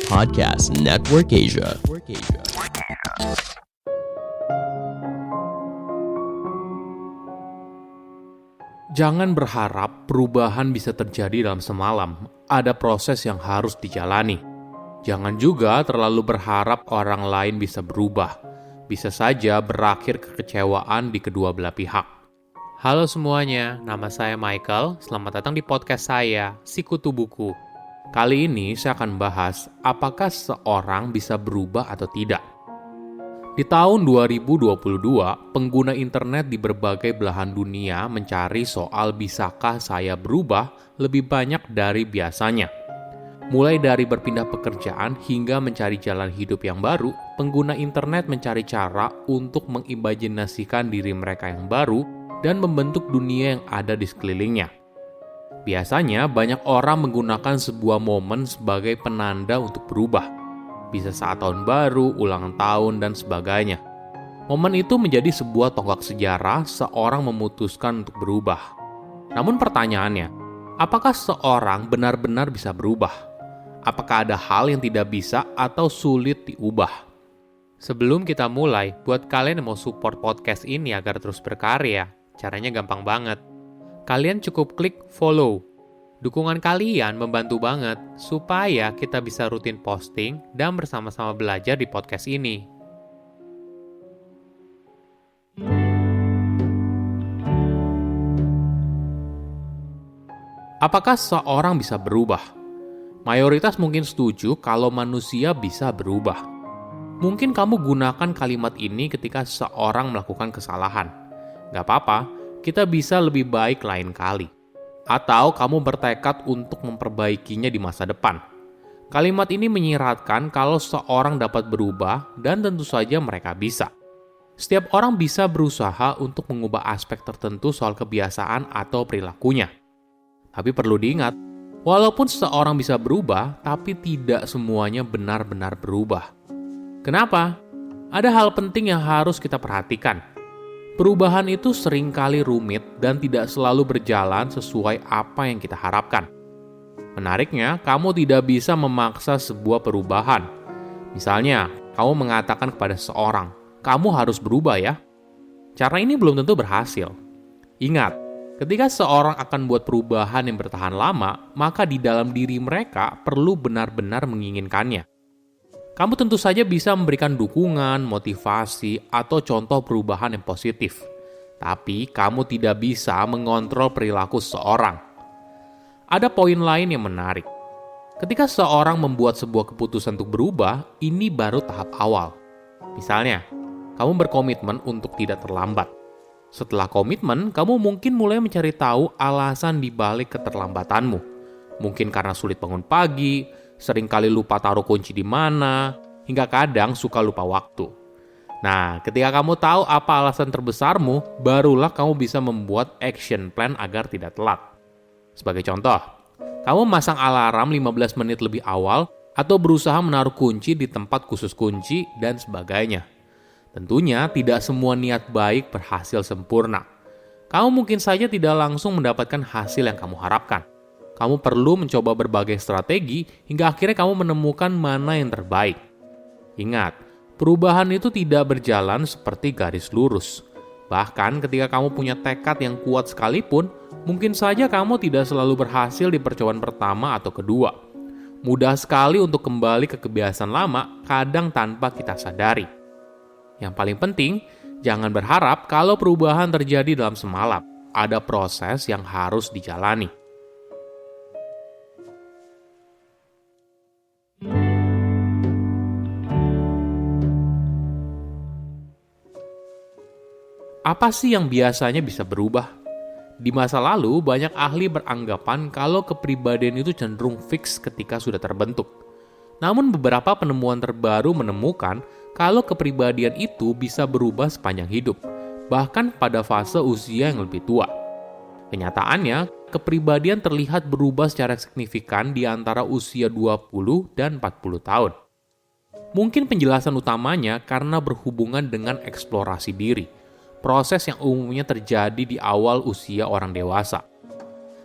Podcast Network Asia. Jangan berharap perubahan bisa terjadi dalam semalam. Ada proses yang harus dijalani. Jangan juga terlalu berharap orang lain bisa berubah. Bisa saja berakhir kekecewaan di kedua belah pihak. Halo semuanya, nama saya Michael. Selamat datang di podcast saya, Sikutu Buku. Kali ini saya akan bahas apakah seorang bisa berubah atau tidak. Di tahun 2022, pengguna internet di berbagai belahan dunia mencari soal bisakah saya berubah lebih banyak dari biasanya. Mulai dari berpindah pekerjaan hingga mencari jalan hidup yang baru, pengguna internet mencari cara untuk mengimajinasikan diri mereka yang baru dan membentuk dunia yang ada di sekelilingnya. Biasanya, banyak orang menggunakan sebuah momen sebagai penanda untuk berubah. Bisa saat tahun baru, ulang tahun, dan sebagainya. Momen itu menjadi sebuah tonggak sejarah seorang memutuskan untuk berubah. Namun pertanyaannya, apakah seorang benar-benar bisa berubah? Apakah ada hal yang tidak bisa atau sulit diubah? Sebelum kita mulai, buat kalian yang mau support podcast ini agar terus berkarya, caranya gampang banget. Kalian cukup klik follow. Dukungan kalian membantu banget supaya kita bisa rutin posting dan bersama-sama belajar di podcast ini. Apakah seorang bisa berubah? Mayoritas mungkin setuju kalau manusia bisa berubah. Mungkin kamu gunakan kalimat ini ketika seorang melakukan kesalahan. Gak apa-apa. Kita bisa lebih baik lain kali. Atau kamu bertekad untuk memperbaikinya di masa depan. Kalimat ini menyiratkan kalau seorang dapat berubah dan tentu saja mereka bisa. Setiap orang bisa berusaha untuk mengubah aspek tertentu soal kebiasaan atau perilakunya. Tapi perlu diingat, walaupun seseorang bisa berubah, tapi tidak semuanya benar-benar berubah. Kenapa? Ada hal penting yang harus kita perhatikan. Perubahan itu seringkali rumit dan tidak selalu berjalan sesuai apa yang kita harapkan. Menariknya, kamu tidak bisa memaksa sebuah perubahan. Misalnya, kamu mengatakan kepada seseorang, "Kamu harus berubah ya." Cara ini belum tentu berhasil. Ingat, ketika seorang akan buat perubahan yang bertahan lama, maka di dalam diri mereka perlu benar-benar menginginkannya. Kamu tentu saja bisa memberikan dukungan, motivasi, atau contoh perubahan yang positif. Tapi kamu tidak bisa mengontrol perilaku seseorang. Ada poin lain yang menarik. Ketika seseorang membuat sebuah keputusan untuk berubah, ini baru tahap awal. Misalnya, kamu berkomitmen untuk tidak terlambat. Setelah komitmen, kamu mungkin mulai mencari tahu alasan di balik keterlambatanmu. Mungkin karena sulit bangun pagi, seringkali lupa taruh kunci di mana, hingga kadang suka lupa waktu. Nah, ketika kamu tahu apa alasan terbesarmu, barulah kamu bisa membuat action plan agar tidak telat. Sebagai contoh, kamu masang alarm 15 menit lebih awal atau berusaha menaruh kunci di tempat khusus kunci dan sebagainya. Tentunya tidak semua niat baik berhasil sempurna. Kamu mungkin saja tidak langsung mendapatkan hasil yang kamu harapkan. Kamu perlu mencoba berbagai strategi hingga akhirnya kamu menemukan mana yang terbaik. Ingat, perubahan itu tidak berjalan seperti garis lurus. Bahkan ketika kamu punya tekad yang kuat sekalipun, mungkin saja kamu tidak selalu berhasil di percobaan pertama atau kedua. Mudah sekali untuk kembali ke kebiasaan lama, kadang tanpa kita sadari. Yang paling penting, jangan berharap kalau perubahan terjadi dalam semalam. Ada proses yang harus dijalani. Apa sih yang biasanya bisa berubah? Di masa lalu, banyak ahli beranggapan kalau kepribadian itu cenderung fix ketika sudah terbentuk. Namun beberapa penemuan terbaru menemukan kalau kepribadian itu bisa berubah sepanjang hidup, bahkan pada fase usia yang lebih tua. Kenyataannya, kepribadian terlihat berubah secara signifikan di antara usia 20 dan 40 tahun. Mungkin penjelasan utamanya karena berhubungan dengan eksplorasi diri. Proses yang umumnya terjadi di awal usia orang dewasa.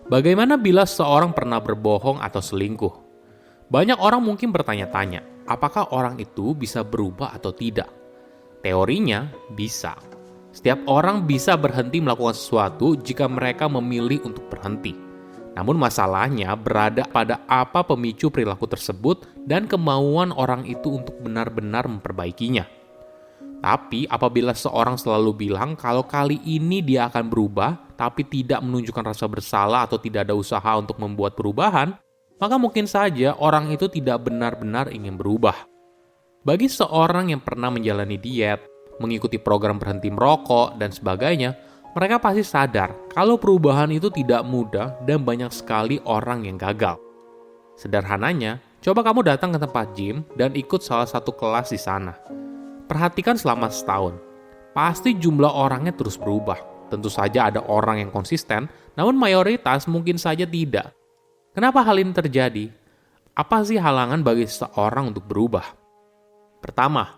Bagaimana bila seseorang pernah berbohong atau selingkuh? Banyak orang mungkin bertanya-tanya, apakah orang itu bisa berubah atau tidak? Teorinya bisa. Setiap orang bisa berhenti melakukan sesuatu jika mereka memilih untuk berhenti. Namun masalahnya berada pada apa pemicu perilaku tersebut dan kemauan orang itu untuk benar-benar memperbaikinya. Tapi apabila seorang selalu bilang kalau kali ini dia akan berubah, tapi tidak menunjukkan rasa bersalah atau tidak ada usaha untuk membuat perubahan, maka mungkin saja orang itu tidak benar-benar ingin berubah. Bagi seorang yang pernah menjalani diet, mengikuti program berhenti merokok, dan sebagainya, mereka pasti sadar kalau perubahan itu tidak mudah dan banyak sekali orang yang gagal. Sederhananya, coba kamu datang ke tempat gym dan ikut salah satu kelas di sana. Perhatikan selama setahun. Pasti jumlah orangnya terus berubah. Tentu saja ada orang yang konsisten, namun mayoritas mungkin saja tidak. Kenapa hal ini terjadi? Apa sih halangan bagi seseorang untuk berubah? Pertama,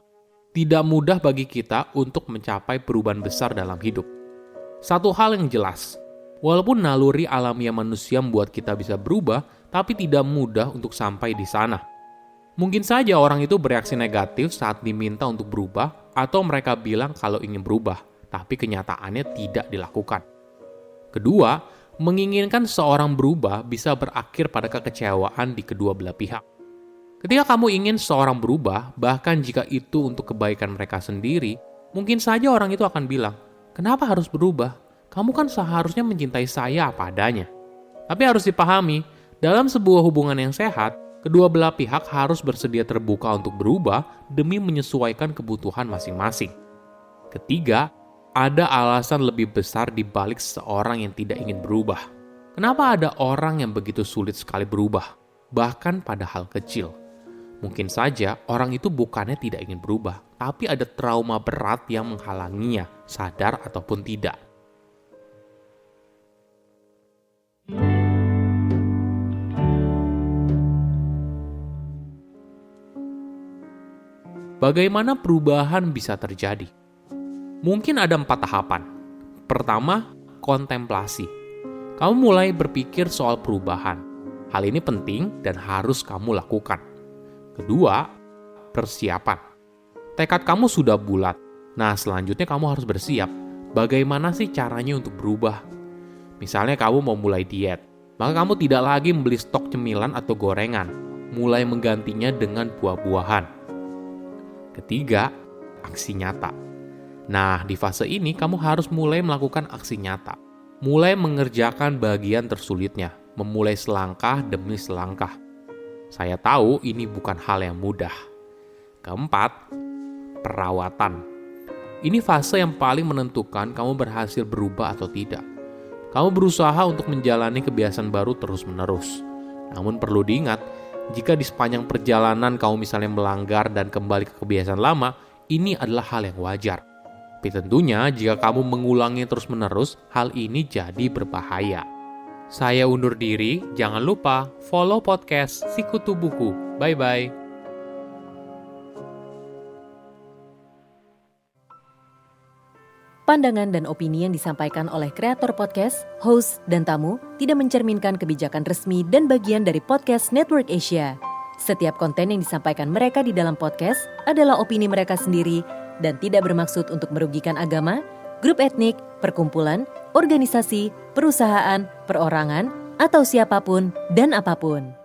tidak mudah bagi kita untuk mencapai perubahan besar dalam hidup. Satu hal yang jelas, walaupun naluri alamiah manusia membuat kita bisa berubah, tapi tidak mudah untuk sampai di sana. Mungkin saja orang itu bereaksi negatif saat diminta untuk berubah, atau mereka bilang kalau ingin berubah, tapi kenyataannya tidak dilakukan. Kedua, menginginkan seorang berubah bisa berakhir pada kekecewaan di kedua belah pihak. Ketika kamu ingin seorang berubah, bahkan jika itu untuk kebaikan mereka sendiri, mungkin saja orang itu akan bilang, "Kenapa harus berubah? Kamu kan seharusnya mencintai saya apa adanya." Tapi harus dipahami, dalam sebuah hubungan yang sehat, kedua belah pihak harus bersedia terbuka untuk berubah demi menyesuaikan kebutuhan masing-masing. Ketiga, ada alasan lebih besar di balik seorang yang tidak ingin berubah. Kenapa ada orang yang begitu sulit sekali berubah, bahkan pada hal kecil? Mungkin saja orang itu bukannya tidak ingin berubah, tapi ada trauma berat yang menghalanginya, sadar ataupun tidak. Bagaimana perubahan bisa terjadi? Mungkin ada 4 tahapan. Pertama, kontemplasi. Kamu mulai berpikir soal perubahan. Hal ini penting dan harus kamu lakukan. Kedua, persiapan. Tekad kamu sudah bulat. Nah, selanjutnya kamu harus bersiap. Bagaimana sih caranya untuk berubah? Misalnya kamu mau mulai diet, maka kamu tidak lagi membeli stok cemilan atau gorengan. Mulai menggantinya dengan buah-buahan. Ketiga, aksi nyata. Nah, di fase ini kamu harus mulai melakukan aksi nyata. Mulai mengerjakan bagian tersulitnya, memulai selangkah demi selangkah. Saya tahu ini bukan hal yang mudah. Keempat, perawatan. Ini fase yang paling menentukan kamu berhasil berubah atau tidak. Kamu berusaha untuk menjalani kebiasaan baru terus-menerus. Namun perlu diingat, jika di sepanjang perjalanan kamu misalnya melanggar dan kembali ke kebiasaan lama, ini adalah hal yang wajar. Tapi tentunya jika kamu mengulangi terus-menerus, hal ini jadi berbahaya. Saya undur diri, jangan lupa follow podcast Sikutu Buku. Bye-bye. Pandangan dan opini yang disampaikan oleh kreator podcast, host, dan tamu tidak mencerminkan kebijakan resmi dan bagian dari podcast Network Asia. Setiap konten yang disampaikan mereka di dalam podcast adalah opini mereka sendiri dan tidak bermaksud untuk merugikan agama, grup etnik, perkumpulan, organisasi, perusahaan, perorangan, atau siapapun dan apapun.